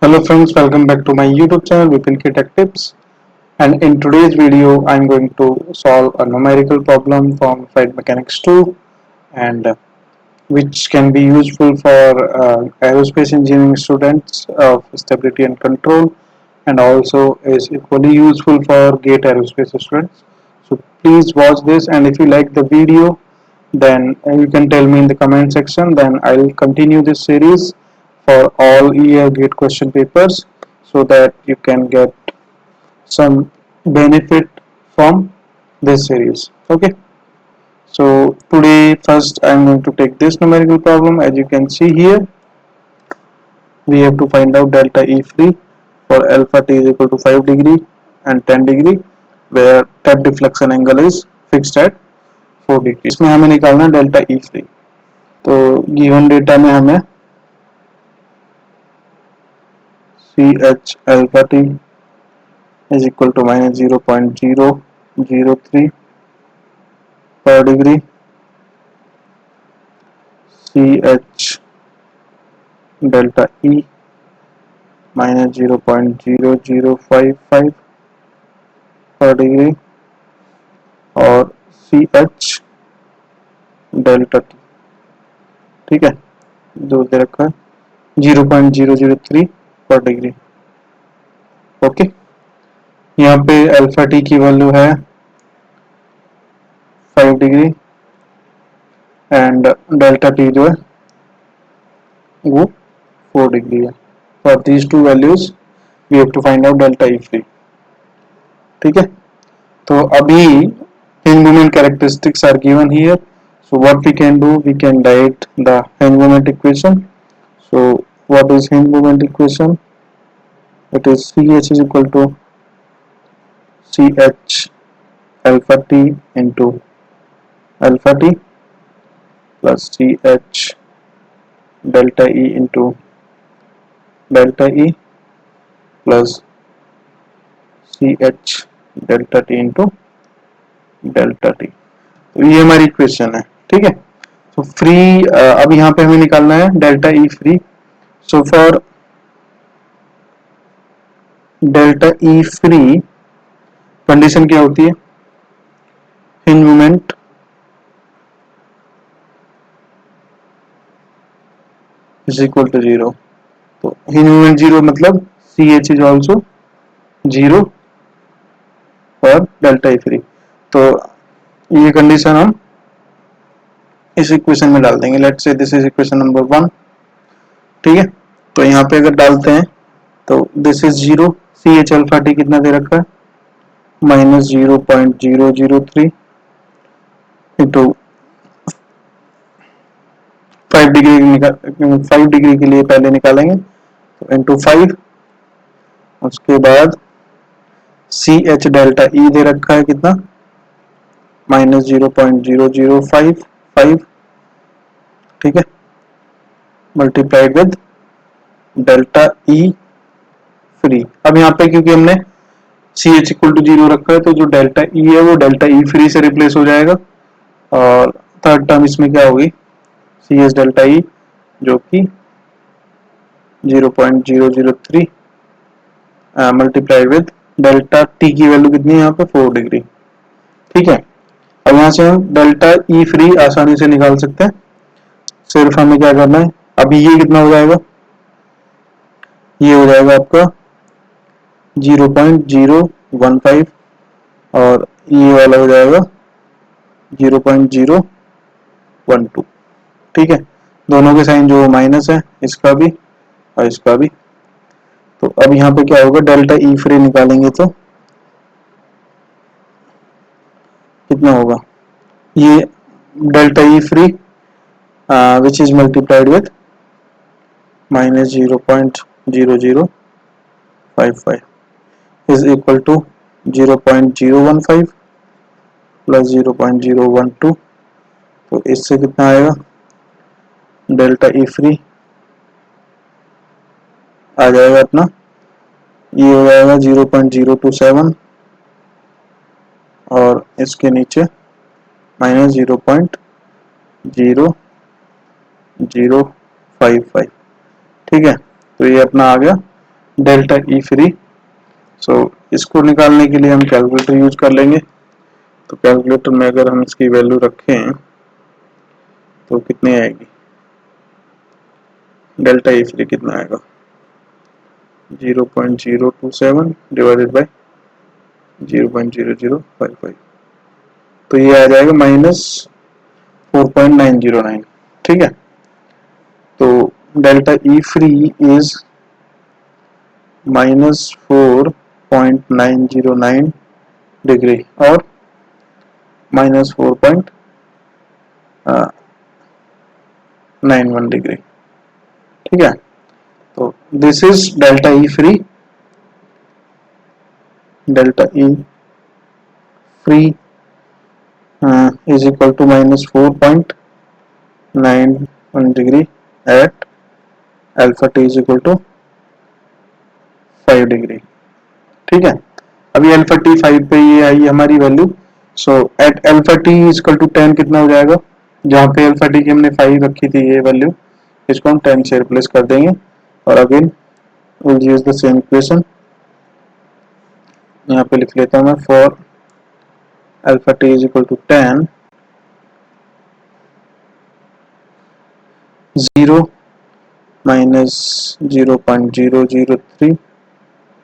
Hello friends, welcome back to my YouTube channel Vipin K Tech Tips. And in today's video, I'm going to solve a numerical problem from Flight Mechanics 2, and which can be useful for aerospace engineering students of stability and control, and also is equally useful for GATE aerospace students. So please watch this, and if you like the video, then you can tell me in the comment section. Then I'll continue this series for all year GATE question papers, so that you can get some benefit from this series. Okay, so today first I'm going to take this numerical problem. As you can see here, we have to find out delta E free for alpha t is equal to 5 degree and 10 degree, where tap deflection angle is fixed at 4 degree. इसमें हमें निकालना है delta E free. तो given data में हमें C H alpha T is equal to minus 0.003 per degree, ch delta E minus 0.0055 per degree और ch delta T. ठीक है, दो दे रखा है 0.003 पर डिग्री. ओके, यहाँ पे अल्फा टी की वैल्यू है 5 डिग्री एंड डेल्टा टी जो है वो 4 डिग्री है. For these two values we have to find out delta E free. ठीक है, तो अभी hinge moment characteristics are given here. So what we can do, we can write the hinge moment equation. So what is hinge moment equation? It is ch is equal to ch alpha t into alpha t plus ch delta e into delta e plus ch delta t into delta t. तो ये हमारी equation है. ठीक है, तो free अब यहाँ पे हमें निकालना है delta E free. So for delta E free condition क्या होती है? Hinge moment is equal to 0. तो हिंज मोमेंट 0 मतलब C H is also 0 for delta E free. तो ये कंडीशन हम इस इक्वेशन में डाल देंगे. Let's say this is equation number 1. ठीक है, तो यहाँ पे अगर डालते हैं तो this is 0. C H alpha T कितना दे रखा है? माइनस 0.003 इंटू 5 डिग्री के लिए पहले निकालेंगे तो इंटू 5. उसके बाद सी एच डेल्टा ई दे रखा है कितना? माइनस 0.0055. ठीक है, multiplied with delta E free. अब यहाँ पे क्योंकि हमने सी एच इक्वल टू 0 रखा है तो जो डेल्टा ई है वो डेल्टा ई फ्री से रिप्लेस हो जाएगा. और थर्ड टर्म इसमें क्या होगी? सी एच डेल्टा ई जो कि 0.003 मल्टीप्लाइड विद डेल्टा टी की वैल्यू कितनी है यहाँ पे? 4 डिग्री. ठीक है, अब यहाँ से हम डेल्टा ई फ्री आसानी से निकाल सकते हैं. सिर्फ हमें क्या करना है, अभी ये कितना हो जाएगा? ये हो जाएगा आपका 0.015 और ये वाला हो जाएगा 0.012. ठीक है, दोनों के साइन जो माइनस है, इसका भी और इसका भी. तो अब यहाँ पे क्या होगा? डेल्टा ई फ्री निकालेंगे तो कितना होगा? ये delta E free which is multiplied with minus 0.0055 is equal to 0.015 plus 0.012. तो इससे कितना आएगा? डेल्टा ई फ्री आ जाएगा अपना, ये हो जाएगा 0.027 और इसके नीचे माइनस 0.0055. ठीक है, तो ये अपना आ गया डेल्टा ई फ्री। सो इसको निकालने के लिए हम कैलकुलेटर यूज कर लेंगे। तो कैलकुलेटर में अगर हम इसकी वैल्यू रखें तो कितनी आएगी, डेल्टा ई फ्री कितना आएगा, 0.027 डिवाइडेड बाय 0.0055, तो ये आ जाएगा -4.909। ठीक है, तो delta E free is -4.909 degree और -4.91 डिग्री। ठीक है, तो this is delta E free. Delta E free is equal to -4.91 degree at alpha t is equal to 5 degree. ठीक है, अभी अल्फा टी 5 पे ये आई हमारी value. So at alpha T is equal to 10 कितना हो जाएगा, जहाँ पे अल्फा टी की हमने 5 रखी थी ये वैल्यू, इसको हम 10 से रिप्लेस कर देंगे और again will use the same equation. यहाँ पे लिख लेता हूँ मैं, for alpha T is equal to 10, 0 -0.003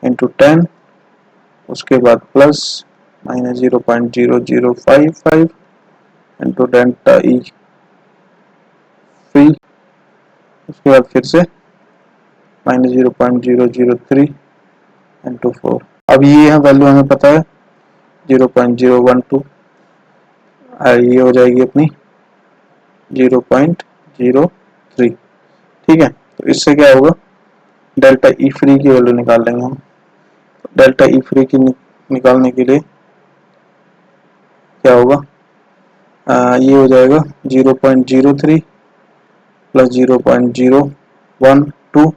into 10, उसके बाद plus -0.0055 into delta E free, उसके बाद फिर से -0.003 इंटू 4। अब ये वैल्यू हमें पता है 0.012, ये हो जाएगी अपनी 0.03। ठीक है, तो इससे क्या होगा, डेल्टा ई फ्री की वैल्यू निकाल लेंगे हम। डेल्टा ई फ्री की निकालने के लिए क्या होगा, ये हो जाएगा 0.03 प्लस 0.012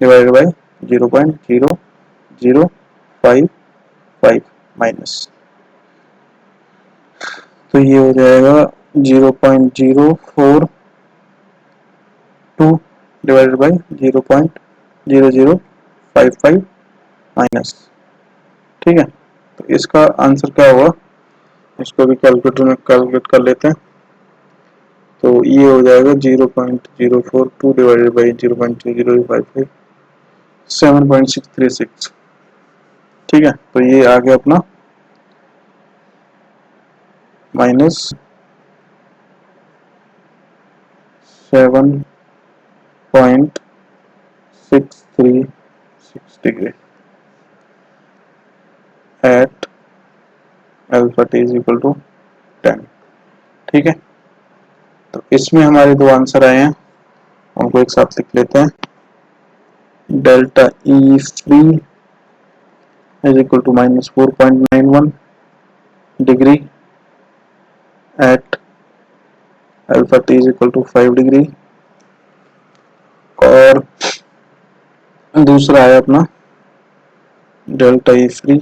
डिवाइडेड बाई 0.0055 माइनस, तो ये हो जाएगा 0.042 डिवाइडेड बाई 0.0055 माइनस। ठीक है, तो इसका आंसर क्या होगा, इसको भी कैलकुलेटर में कैलकुलेट कर लेते हैं। तो ये हो जाएगा 0.042 डिवाइडेड बाई 0.0055, 7.636। ठीक है, तो ये आ गया अपना -7.636 degree at alpha T is equal to 10। ठीक है, तो इसमें हमारे दो आंसर आए हैं, उनको एक साथ लिख लेते हैं। Delta E free is equal to -4.91 degree at alpha T is equal to 5 degree, और दूसरा है अपना delta E free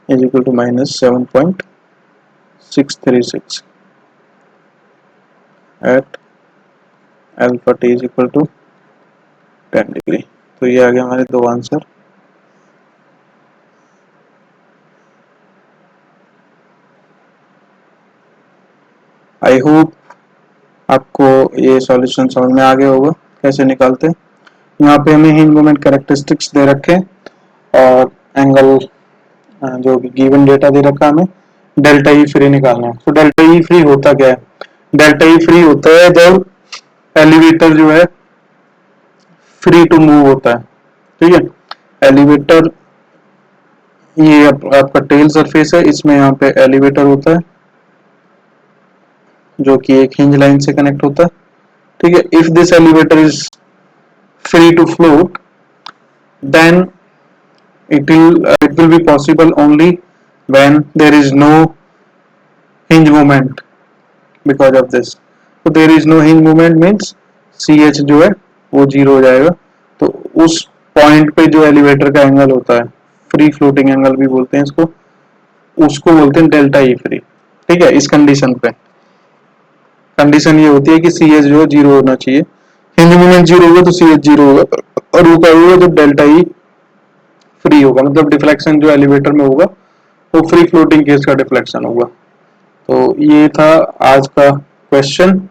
is equal to -7.636 at alpha T is equal to 10 degree. तो ये आ गया हमारे दो आंसर। आई होप आपको ये सॉल्यूशन समझ में आ गया होगा कैसे निकालते हैं। यहाँ पे हमें हिंज मोमेंट कैरेक्टरिस्टिक्स दे रखे हैं और एंगल जो गिवन डेटा दे रखा है, हमें डेल्टा ई फ्री निकालना है। तो डेल्टा ई फ्री होता क्या है, डेल्टा ई फ्री होता है जब एलिवेटर जो है फ्री टू मूव होता है। ठीक है, एलिवेटर ये आपका टेल सरफेस है, इसमें यहाँ पे एलिवेटर होता है जो कि एक हिंज लाइन से कनेक्ट होता है। ठीक है, if this elevator is free to float, then it will be possible only when there is no hinge moment because of this. So there is no hinge moment means ch जो है वो zero हो जाएगा। तो उस point पे जो elevator का एंगल होता है, फ्री फ्लोटिंग एंगल भी बोलते हैं इसको, उसको बोलते हैं डेल्टा ई फ्री। ठीक है, इस कंडीशन पे कंडीशन ये होती है कि सी एच जो जीरो होना चाहिए। हिंज मोमेंट जीरो होगा तो सी एच जीरो होगा, और वो कब होगा जब डेल्टा ई फ्री होगा, मतलब डिफ्लेक्शन जो एलिवेटर में होगा वो फ्री फ्लोटिंग केस का डिफ्लेक्शन होगा। तो ये था आज का क्वेश्चन।